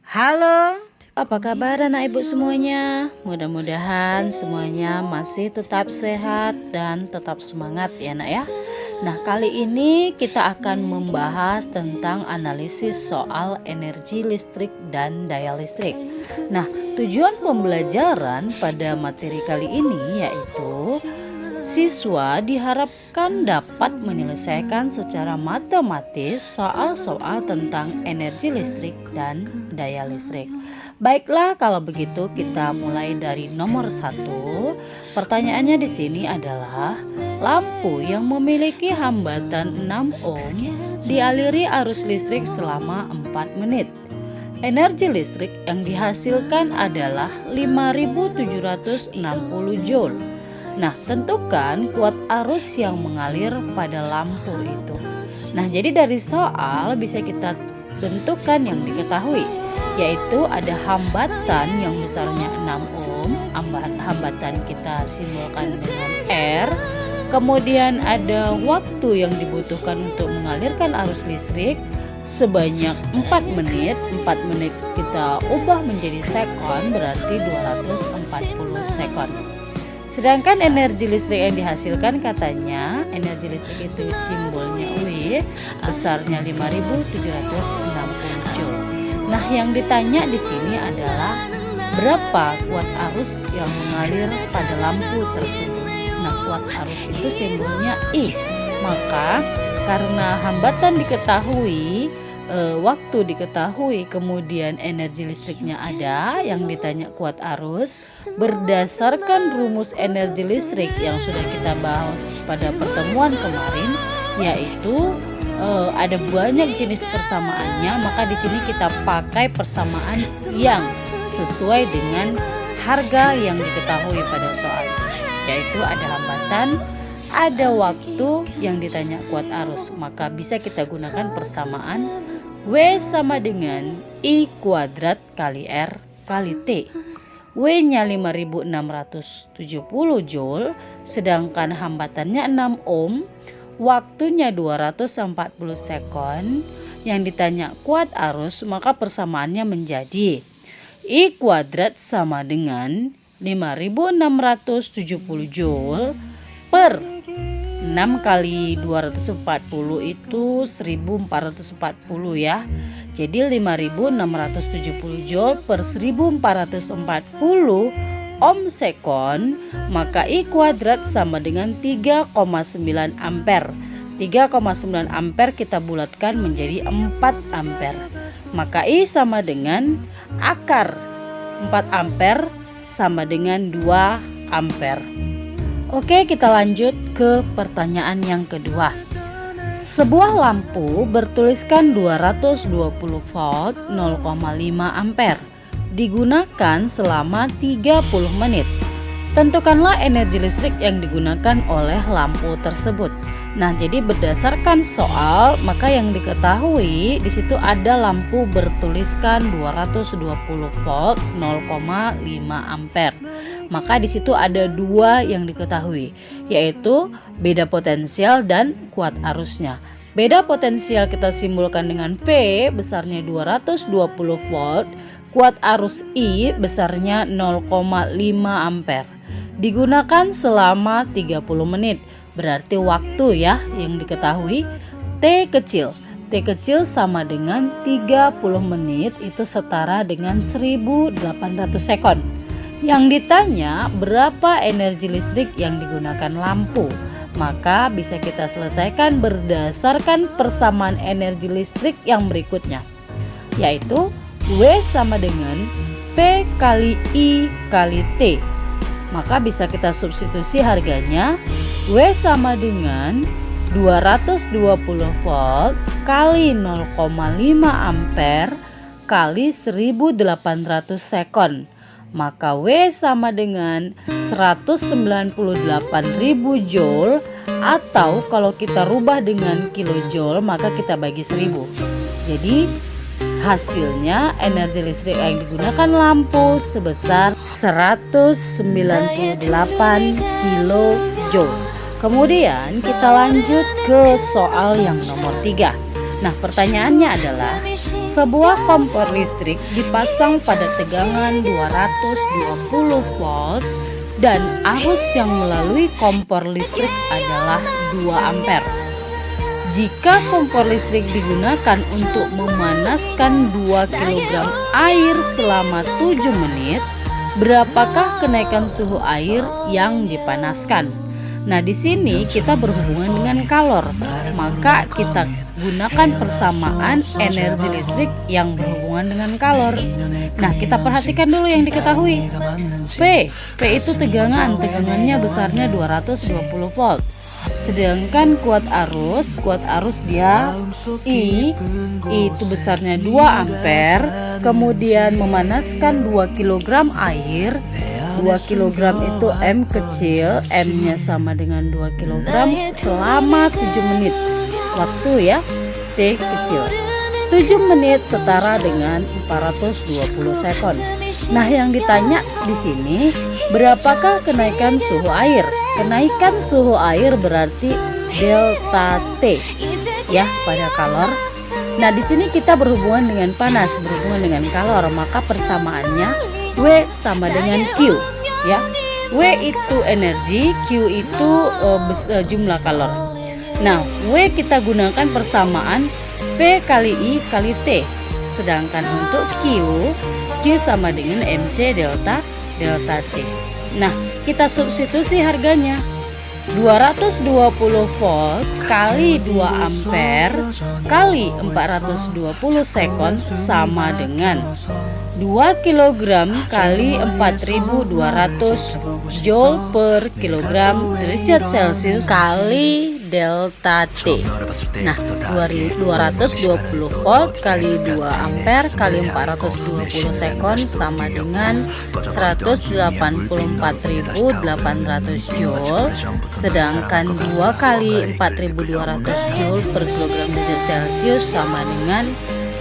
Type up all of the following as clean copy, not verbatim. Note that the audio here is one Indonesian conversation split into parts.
Halo, apa kabar anak ibu semuanya? Mudah-mudahan semuanya masih tetap sehat dan tetap semangat ya nak ya. Nah, kali ini kita akan membahas tentang analisis soal energi listrik dan daya listrik. Nah, tujuan pembelajaran pada materi kali ini yaitu siswa diharapkan dapat menyelesaikan secara matematis soal-soal tentang energi listrik dan daya listrik. Baiklah, kalau begitu kita mulai dari nomor 1. Pertanyaannya di sini adalah lampu yang memiliki hambatan 6 ohm dialiri arus listrik selama 4 menit. Energi listrik yang dihasilkan adalah 5760 joule. Nah, tentukan kuat arus yang mengalir pada lampu itu. Nah, jadi dari soal bisa kita tentukan yang diketahui, yaitu ada hambatan yang besarnya 6 ohm, hambatan kita simbolkan dengan R. Kemudian ada waktu yang dibutuhkan untuk mengalirkan arus listrik sebanyak 4 menit. 4 menit kita ubah menjadi sekon, berarti 240 sekon. Sedangkan energi listrik yang dihasilkan katanya energi listrik itu simbolnya W, besarnya 5760 joule. Nah, yang ditanya di sini adalah berapa kuat arus yang mengalir pada lampu tersebut. Nah, kuat arus itu simbolnya I. Maka karena hambatan diketahui, waktu diketahui, kemudian energi listriknya ada, yang ditanya kuat arus, berdasarkan rumus energi listrik yang sudah kita bahas pada pertemuan kemarin, yaitu ada banyak jenis persamaannya, maka di sini kita pakai persamaan yang sesuai dengan harga yang diketahui pada soal, yaitu ada hambatan, ada waktu yang ditanya kuat arus, maka bisa kita gunakan persamaan W sama dengan I kuadrat kali R kali T. W-nya 5670 joule, sedangkan hambatannya 6 ohm, waktunya 240 sekon. Yang ditanya kuat arus, maka persamaannya menjadi I kuadrat sama dengan 5670 joule per 6 kali 240 itu 1440 ya. Jadi 5670 joule per 1440 ohm sekon, maka I kuadrat sama dengan 3,9 ampere. 3,9 ampere kita bulatkan menjadi 4 ampere. Maka I sama dengan akar 4 ampere sama dengan 2 ampere. Oke, kita lanjut ke pertanyaan yang kedua. Sebuah lampu bertuliskan 220 volt 0,5 ampere digunakan selama 30 menit. Tentukanlah energi listrik yang digunakan oleh lampu tersebut. Nah, jadi berdasarkan soal, maka yang diketahui di situ ada lampu bertuliskan 220 volt 0,5 ampere. Maka di situ ada dua yang diketahui, yaitu beda potensial dan kuat arusnya. Beda potensial kita simbolkan dengan P, besarnya 220 volt, kuat arus I besarnya 0,5 ampere. Digunakan selama 30 menit, berarti waktu ya yang diketahui. T kecil sama dengan 30 menit, itu setara dengan 1800 sekon. Yang ditanya berapa energi listrik yang digunakan lampu, maka bisa kita selesaikan berdasarkan persamaan energi listrik yang berikutnya, yaitu W sama dengan P kali I kali T. Maka bisa kita substitusi harganya, W sama dengan 220 volt kali 0,5 ampere kali 1800 sekon. Maka W sama dengan 198.000 joule, atau kalau kita rubah dengan kilojoule maka kita bagi 1000. Jadi hasilnya energi listrik yang digunakan lampu sebesar 198 kilojoule. Kemudian kita lanjut ke soal yang nomor 3. Nah, pertanyaannya adalah sebuah kompor listrik dipasang pada tegangan 220 volt dan arus yang melalui kompor listrik adalah 2 ampere. Jika kompor listrik digunakan untuk memanaskan 2 kg air selama 7 menit, berapakah kenaikan suhu air yang dipanaskan? Nah, di sini kita berhubungan dengan kalor, maka kita gunakan persamaan energi listrik yang berhubungan dengan kalor. Nah, kita perhatikan dulu yang diketahui. P itu tegangannya besarnya 220 volt. Sedangkan kuat arus dia I itu besarnya 2 ampere, kemudian memanaskan 2 kg air. 2 kg itu M kecil, M-nya sama dengan 2 kg selama 7 menit. Waktu ya, T kecil. 7 menit setara dengan 420 sekon. Nah, yang ditanya di sini, berapakah kenaikan suhu air? Kenaikan suhu air berarti delta T ya pada kalor. Nah, di sini kita berhubungan dengan panas, berhubungan dengan kalor, maka persamaannya W sama dengan Q ya. W itu energi, Q itu jumlah kalor. Nah, W kita gunakan persamaan P kali I kali T. Sedangkan untuk Q sama dengan MC delta T. Nah, kita substitusi harganya. 220 volt kali 2 ampere kali 420 sekon sama dengan 2 kg kali 4200 joule per kilogram derajat Celcius kali delta T. Nah, 220 volt kali 2 ampere kali 420 sekon sama dengan 184.800 joule. Sedangkan 2 kali 4200 joule per kilogram derajat Celcius sama dengan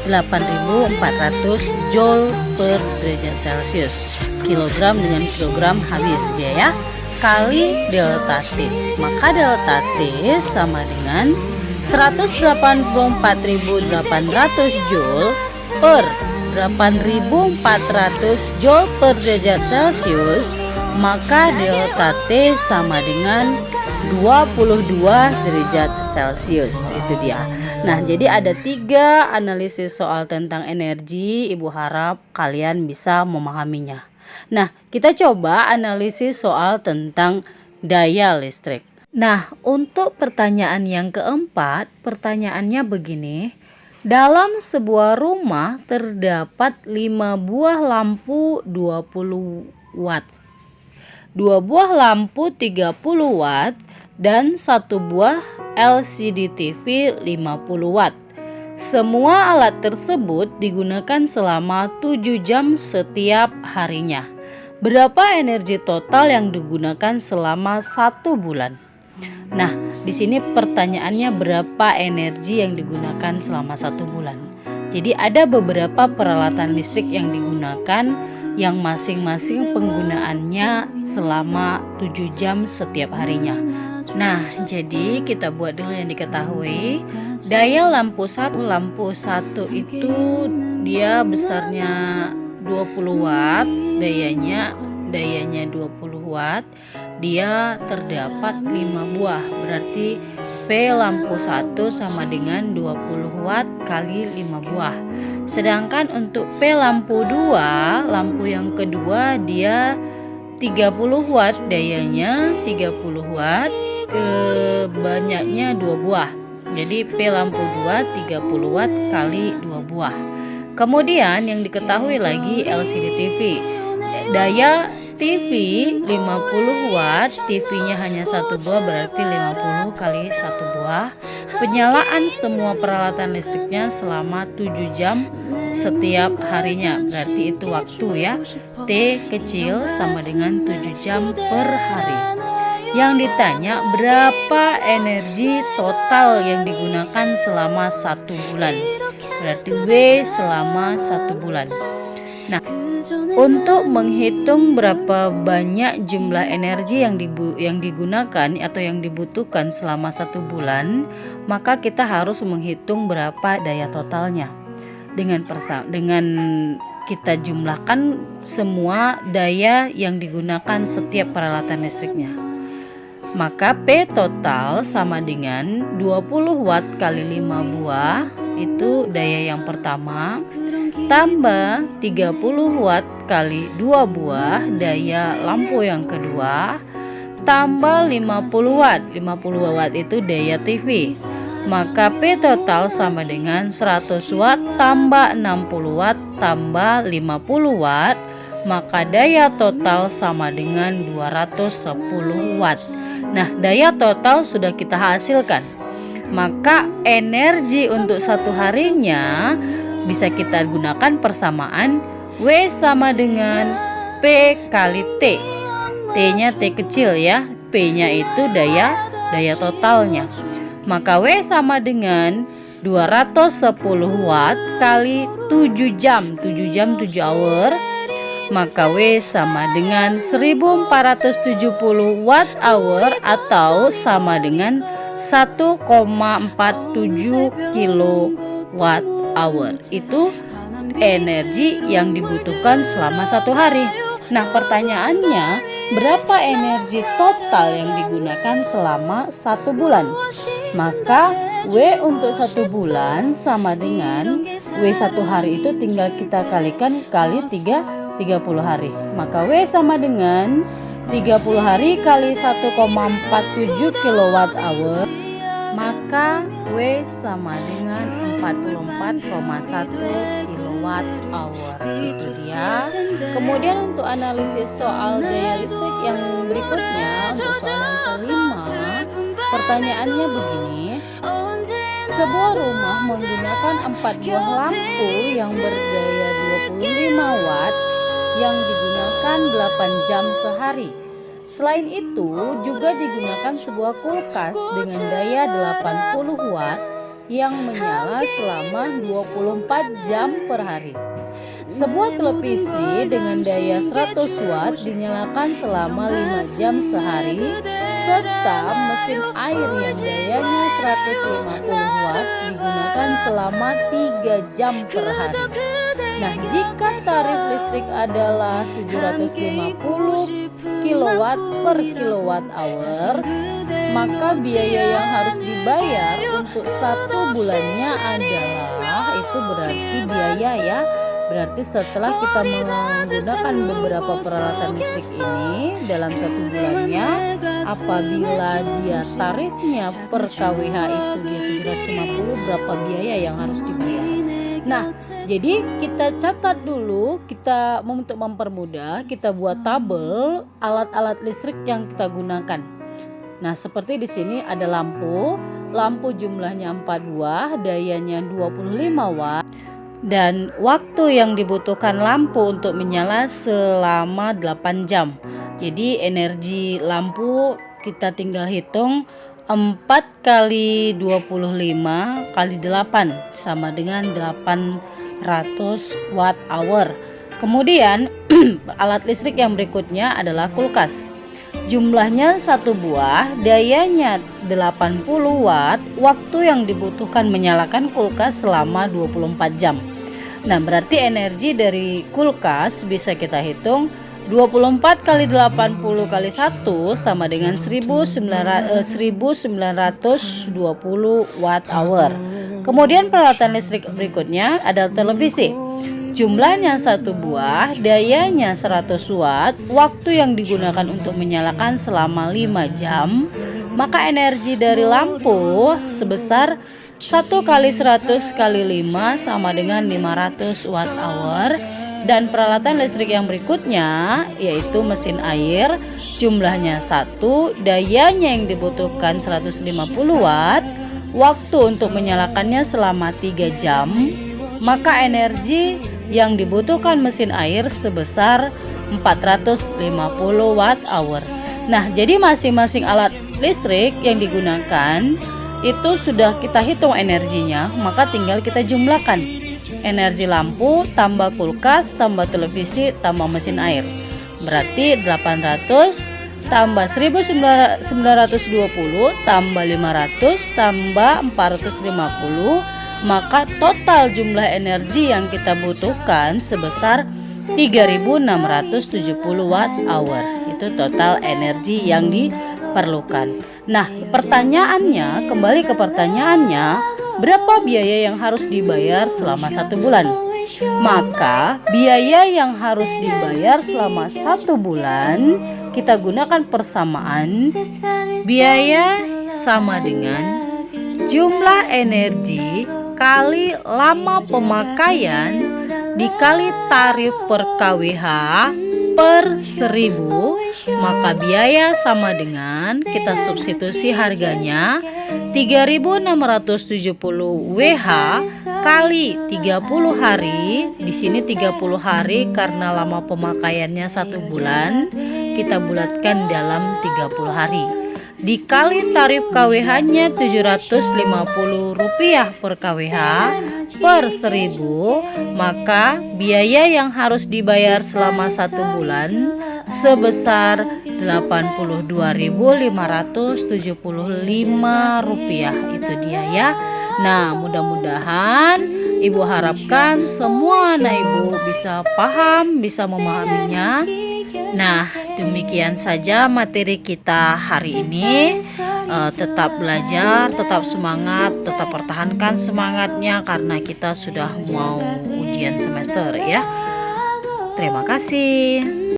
8.400 joule per derajat Celcius. Kilogram dengan kilogram habis dia ya, kali delta T. Maka delta T sama dengan 184.800 joule per 8.400 joule per derajat Celcius. Maka delta T sama dengan 22 derajat Celcius. Itu dia. Nah, jadi ada 3 analisis soal tentang energi. Ibu harap kalian bisa memahaminya. Nah, kita coba analisis soal tentang daya listrik. Nah, untuk pertanyaan yang keempat, pertanyaannya begini. Dalam sebuah rumah terdapat 5 buah lampu 20 watt, 2 buah lampu 30 watt, dan 1 buah LCD TV 50 watt. Semua alat tersebut digunakan selama 7 jam setiap harinya. Berapa energi total yang digunakan selama 1 bulan? Nah, di sini pertanyaannya berapa energi yang digunakan selama 1 bulan. Jadi ada beberapa peralatan listrik yang digunakan yang masing-masing penggunaannya selama 7 jam setiap harinya. Nah, jadi kita buat dulu yang diketahui. Daya lampu 1 itu dia besarnya 20 watt, dayanya 20 watt. Dia terdapat 5 buah, berarti P lampu 1 sama dengan 20 watt kali 5 buah. Sedangkan untuk P lampu 2, lampu yang kedua dia 30 watt, dayanya 30 watt, banyaknya 2 buah. Jadi P lampu 2 30 watt kali 2 buah. Kemudian yang diketahui lagi LCD TV. Daya TV 50 watt, TV-nya hanya 1 buah, berarti 50 kali 1 buah. Penyalaan semua peralatan listriknya selama 7 jam setiap harinya, berarti itu waktu ya. T kecil sama dengan 7 jam per hari. Yang ditanya berapa energi total yang digunakan selama 1 bulan, berarti W selama 1 bulan. Nah, Untuk menghitung berapa banyak jumlah energi yang digunakan atau yang dibutuhkan selama 1 bulan, maka kita harus menghitung berapa daya totalnya. Dengan kita jumlahkan semua daya yang digunakan setiap peralatan listriknya. Maka P total sama dengan 20 watt kali 5 buah, itu daya yang pertama, tambah 30 watt kali 2 buah, daya lampu yang kedua, tambah 50 watt. 50 watt itu daya TV. Maka P total sama dengan 100 watt tambah 60 watt tambah 50 watt, maka daya total sama dengan 210 watt. Nah, daya total sudah kita hasilkan. Maka energi untuk 1 harinya bisa kita gunakan persamaan W sama dengan P kali T. T-nya T kecil ya, P-nya itu daya totalnya. Maka W sama dengan 210 watt kali 7 jam, 7 jam 7 hour. Maka W sama dengan 1470 watt hour atau sama dengan 1,47 kilowatt hour. Itu energi yang dibutuhkan selama 1 hari. Nah, pertanyaannya, berapa energi total yang digunakan selama 1 bulan? Maka W untuk 1 bulan sama dengan W 1 hari itu tinggal kita kalikan kali 30 hari. Maka W sama dengan 30 hari kali 1,47 kilowatt hour. Maka W sama dengan 44,1 kilowatt hour. Itu dia. Kemudian untuk analisis soal daya listrik yang berikutnya, untuk soal yang kelima, pertanyaannya begini. Sebuah rumah menggunakan 4 buah lampu yang berdaya 25 watt yang digunakan 8 jam sehari. Selain itu, juga digunakan sebuah kulkas dengan daya 80 watt yang menyala selama 24 jam per hari. Sebuah televisi dengan daya 100 watt dinyalakan selama 5 jam sehari, serta mesin air yang dayanya 150 watt digunakan selama 3 jam per hari. Nah, jika tarif listrik adalah 750 kilowatt per kilowatt hour, maka biaya yang harus dibayar untuk 1 bulannya adalah, itu berarti biaya ya, berarti setelah kita menggunakan beberapa peralatan listrik ini dalam 1 bulannya, apabila dia tarifnya per kWh itu dia 750, berapa biaya yang harus dibayar. Nah, jadi kita catat dulu, kita untuk mempermudah, kita buat tabel alat-alat listrik yang kita gunakan. Nah, seperti di sini ada lampu jumlahnya 4 buah, dayanya 25 watt, dan waktu yang dibutuhkan lampu untuk menyala selama 8 jam. Jadi energi lampu kita tinggal hitung 4 kali 25 kali 8 sama dengan 800 watt hour. Kemudian alat listrik yang berikutnya adalah kulkas. Jumlahnya 1 buah, dayanya 80 watt, waktu yang dibutuhkan menyalakan kulkas selama 24 jam. Nah, berarti energi dari kulkas bisa kita hitung 24 kali 80 kali 1 sama dengan 1920 watt hour. Kemudian peralatan listrik berikutnya adalah televisi. Jumlahnya 1 buah, dayanya 100 watt, waktu yang digunakan untuk menyalakan selama 5 jam. Maka energi dari lampu sebesar 1 kali 100 kali 5 sama dengan 500 watt hour. Dan peralatan listrik yang berikutnya yaitu mesin air, jumlahnya 1, dayanya yang dibutuhkan 150 watt, waktu untuk menyalakannya selama 3 jam. Maka energi yang dibutuhkan mesin air sebesar 450 watt hour. Nah, jadi masing-masing alat listrik yang digunakan itu sudah kita hitung energinya, maka tinggal kita jumlahkan. energi lampu, tambah kulkas, tambah televisi, tambah mesin air. Berarti 800 tambah 1920 tambah 500 tambah 450, maka total jumlah energi yang kita butuhkan sebesar 3670 watt hour. Itu total energi yang diperlukan. Nah, pertanyaannya, kembali ke pertanyaannya, berapa biaya yang harus dibayar selama 1 bulan? Maka biaya yang harus dibayar selama 1 bulan, kita gunakan persamaan biaya sama dengan jumlah energi kali lama pemakaian dikali tarif per kWh per 1000, maka biaya sama dengan, kita substitusi harganya 3670 Wh kali 30 hari. Di sini 30 hari karena lama pemakaiannya 1 bulan, kita bulatkan dalam 30 hari. Dikali tarif KWH-nya Rp750 per KWH per 1000, maka biaya yang harus dibayar selama 1 bulan sebesar Rp82.575. Itu dia ya. Nah, mudah-mudahan Ibu harapkan semua anak Ibu bisa paham, bisa memahaminya. Nah, demikian saja materi kita hari ini. Tetap belajar, tetap semangat, tetap pertahankan semangatnya karena kita sudah mau ujian semester ya. Terima kasih.